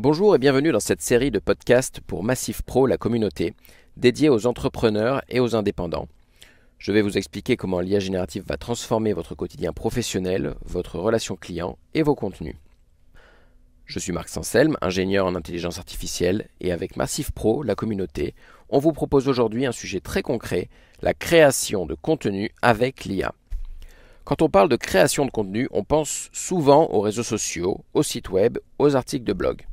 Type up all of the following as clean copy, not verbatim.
Bonjour et bienvenue dans cette série de podcasts pour Massif Pro, la communauté, dédiée aux entrepreneurs et aux indépendants. Je vais vous expliquer comment l'IA générative va transformer votre quotidien professionnel, votre relation client et vos contenus. Je suis Marc Sanselme, ingénieur en intelligence artificielle, et avec Massif Pro, la communauté, on vous propose aujourd'hui un sujet très concret, la création de contenu avec l'IA. Quand on parle de création de contenu, on pense souvent aux réseaux sociaux, aux sites web, aux articles de blog.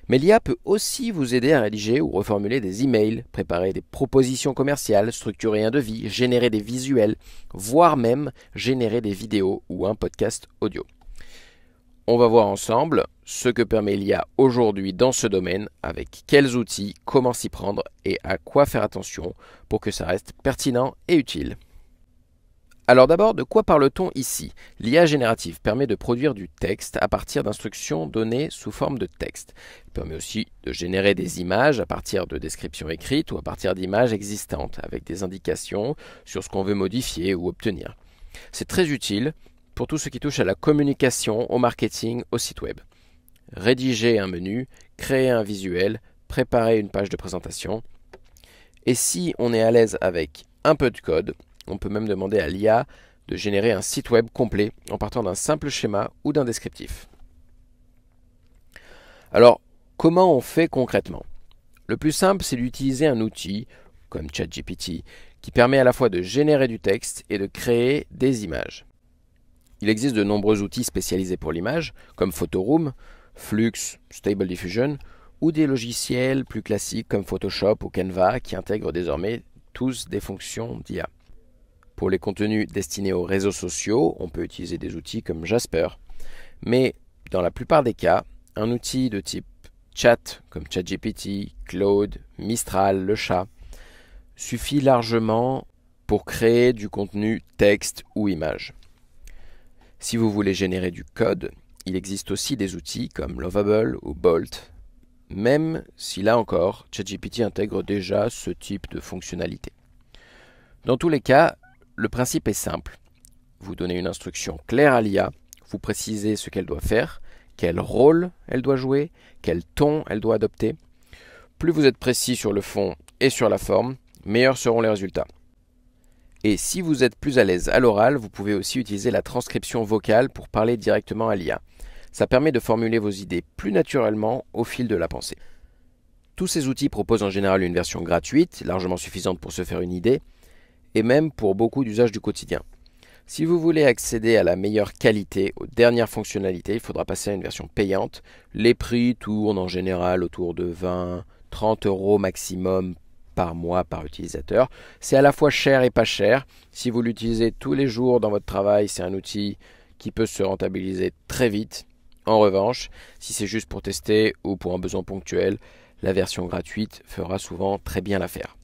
Mais l'IA peut aussi vous aider à rédiger ou reformuler des emails, préparer des propositions commerciales, structurer un devis, générer des visuels, voire même générer des vidéos ou un podcast audio. On va voir ensemble ce que permet l'IA aujourd'hui dans ce domaine, avec quels outils, comment s'y prendre et à quoi faire attention pour que ça reste pertinent et utile. Alors d'abord, de quoi parle-t-on ici? L'IA générative permet de produire du texte à partir d'instructions données sous forme de texte. Elle permet aussi de générer des images à partir de descriptions écrites ou à partir d'images existantes avec des indications sur ce qu'on veut modifier ou obtenir. C'est très utile pour tout ce qui touche à la communication, au marketing, au site web. Rédiger un menu, créer un visuel, préparer une page de présentation. Et si on est à l'aise avec un peu de code, on peut même demander à l'IA de générer un site web complet en partant d'un simple schéma ou d'un descriptif. Alors, comment on fait concrètement? Le plus simple, c'est d'utiliser un outil comme ChatGPT qui permet à la fois de générer du texte et de créer des images. Il existe de nombreux outils spécialisés pour l'image, comme Photoroom, Flux, Stable Diffusion, ou des logiciels plus classiques comme Photoshop ou Canva qui intègrent désormais tous des fonctions d'IA. Pour les contenus destinés aux réseaux sociaux, on peut utiliser des outils comme Jasper. Mais dans la plupart des cas, un outil de type chat comme ChatGPT, Claude, Mistral, le chat suffit largement pour créer du contenu texte ou image. Si vous voulez générer du code, il existe aussi des outils comme Lovable ou Bolt, même si là encore, ChatGPT intègre déjà ce type de fonctionnalité. Dans tous les cas, le principe est simple. Vous donnez une instruction claire à l'IA, vous précisez ce qu'elle doit faire, quel rôle elle doit jouer, quel ton elle doit adopter. Plus vous êtes précis sur le fond et sur la forme, meilleurs seront les résultats. Et si vous êtes plus à l'aise à l'oral, vous pouvez aussi utiliser la transcription vocale pour parler directement à l'IA. Ça permet de formuler vos idées plus naturellement au fil de la pensée. Tous ces outils proposent en général une version gratuite, largement suffisante pour se faire une idée, et même pour beaucoup d'usages du quotidien. Si vous voulez accéder à la meilleure qualité, aux dernières fonctionnalités, il faudra passer à une version payante. Les prix tournent en général autour de 20-30 € maximum par mois par utilisateur. C'est à la fois cher et pas cher. Si vous l'utilisez tous les jours dans votre travail, c'est un outil qui peut se rentabiliser très vite. En revanche, si c'est juste pour tester ou pour un besoin ponctuel, la version gratuite fera souvent très bien l'affaire.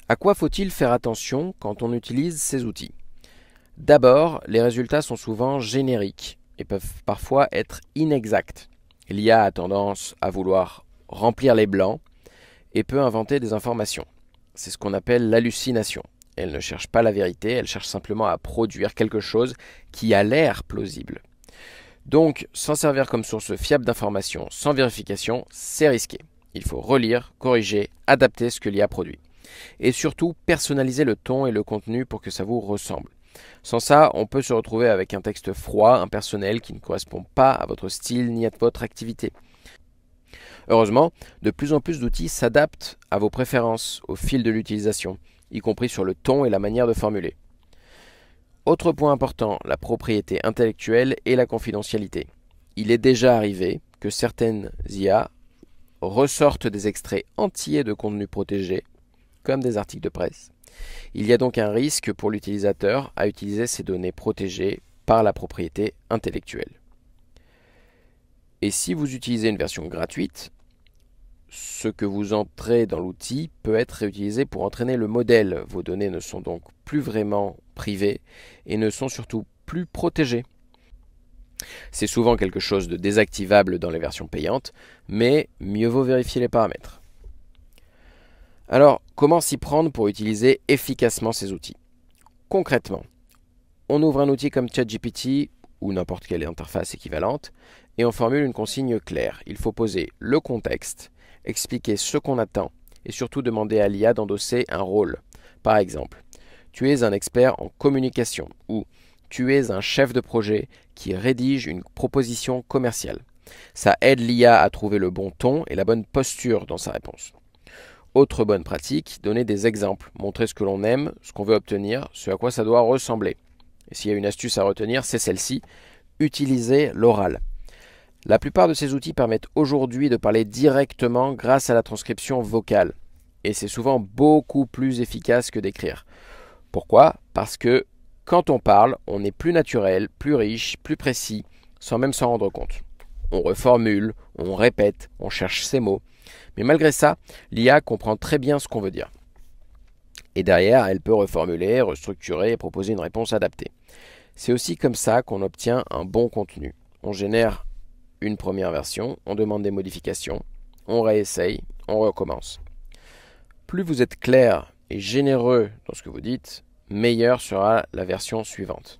À quoi faut-il faire attention quand on utilise ces outils? D'abord, les résultats sont souvent génériques et peuvent parfois être inexacts. L'IA a tendance à vouloir remplir les blancs et peut inventer des informations. C'est ce qu'on appelle l'hallucination. Elle ne cherche pas la vérité, elle cherche simplement à produire quelque chose qui a l'air plausible. Donc, s'en servir comme source fiable d'informations sans vérification, c'est risqué. Il faut relire, corriger, adapter ce que l'IA produit. Et surtout, personnaliser le ton et le contenu pour que ça vous ressemble. Sans ça, on peut se retrouver avec un texte froid, impersonnel, qui ne correspond pas à votre style ni à votre activité. Heureusement, de plus en plus d'outils s'adaptent à vos préférences au fil de l'utilisation, y compris sur le ton et la manière de formuler. Autre point important, la propriété intellectuelle et la confidentialité. Il est déjà arrivé que certaines IA ressortent des extraits entiers de contenus protégés, comme des articles de presse. Il y a donc un risque pour l'utilisateur à utiliser ces données protégées par la propriété intellectuelle. Et si vous utilisez une version gratuite, ce que vous entrez dans l'outil peut être réutilisé pour entraîner le modèle. Vos données ne sont donc plus vraiment privées et ne sont surtout plus protégées. C'est souvent quelque chose de désactivable dans les versions payantes, mais mieux vaut vérifier les paramètres. Alors, comment s'y prendre pour utiliser efficacement ces outils? Concrètement, on ouvre un outil comme ChatGPT ou n'importe quelle interface équivalente et on formule une consigne claire. Il faut poser le contexte, expliquer ce qu'on attend et surtout demander à l'IA d'endosser un rôle. Par exemple, tu es un expert en communication ou tu es un chef de projet qui rédige une proposition commerciale. Ça aide l'IA à trouver le bon ton et la bonne posture dans sa réponse. Autre bonne pratique, donner des exemples, montrer ce que l'on aime, ce qu'on veut obtenir, ce à quoi ça doit ressembler. Et s'il y a une astuce à retenir, c'est celle-ci, utiliser l'oral. La plupart de ces outils permettent aujourd'hui de parler directement grâce à la transcription vocale. Et c'est souvent beaucoup plus efficace que d'écrire. Pourquoi? Parce que quand on parle, on est plus naturel, plus riche, plus précis, sans même s'en rendre compte. On reformule, on répète, on cherche ses mots. Mais malgré ça, l'IA comprend très bien ce qu'on veut dire. Et derrière, elle peut reformuler, restructurer et proposer une réponse adaptée. C'est aussi comme ça qu'on obtient un bon contenu. On génère une première version, on demande des modifications, on réessaye, on recommence. Plus vous êtes clair et généreux dans ce que vous dites, meilleure sera la version suivante.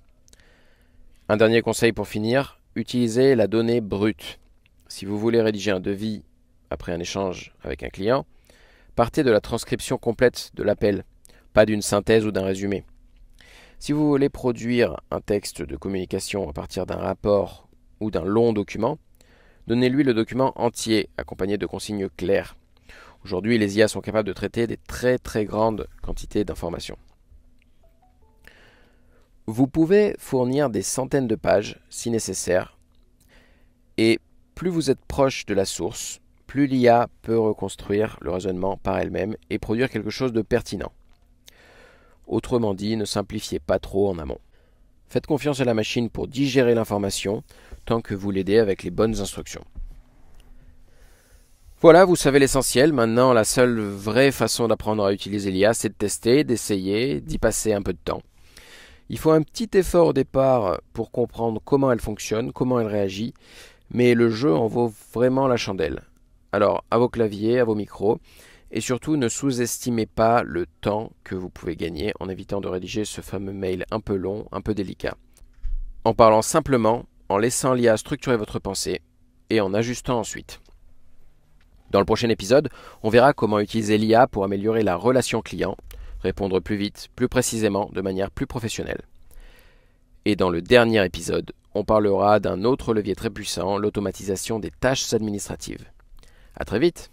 Un dernier conseil pour finir, utilisez la donnée brute. Si vous voulez rédiger un devis après un échange avec un client, partez de la transcription complète de l'appel, pas d'une synthèse ou d'un résumé. Si vous voulez produire un texte de communication à partir d'un rapport ou d'un long document, donnez-lui le document entier, accompagné de consignes claires. Aujourd'hui, les IA sont capables de traiter des très grandes quantités d'informations. Vous pouvez fournir des centaines de pages si nécessaire, et plus vous êtes proche de la source, plus l'IA peut reconstruire le raisonnement par elle-même et produire quelque chose de pertinent. Autrement dit, ne simplifiez pas trop en amont. Faites confiance à la machine pour digérer l'information tant que vous l'aidez avec les bonnes instructions. Voilà, vous savez l'essentiel. Maintenant, la seule vraie façon d'apprendre à utiliser l'IA, c'est de tester, d'essayer, d'y passer un peu de temps. Il faut un petit effort au départ pour comprendre comment elle fonctionne, comment elle réagit, mais le jeu en vaut vraiment la chandelle. Alors, à vos claviers, à vos micros, et surtout ne sous-estimez pas le temps que vous pouvez gagner en évitant de rédiger ce fameux mail un peu long, un peu délicat. En parlant simplement, en laissant l'IA structurer votre pensée et en ajustant ensuite. Dans le prochain épisode, on verra comment utiliser l'IA pour améliorer la relation client, répondre plus vite, plus précisément, de manière plus professionnelle. Et dans le dernier épisode, on parlera d'un autre levier très puissant, l'automatisation des tâches administratives. À très vite!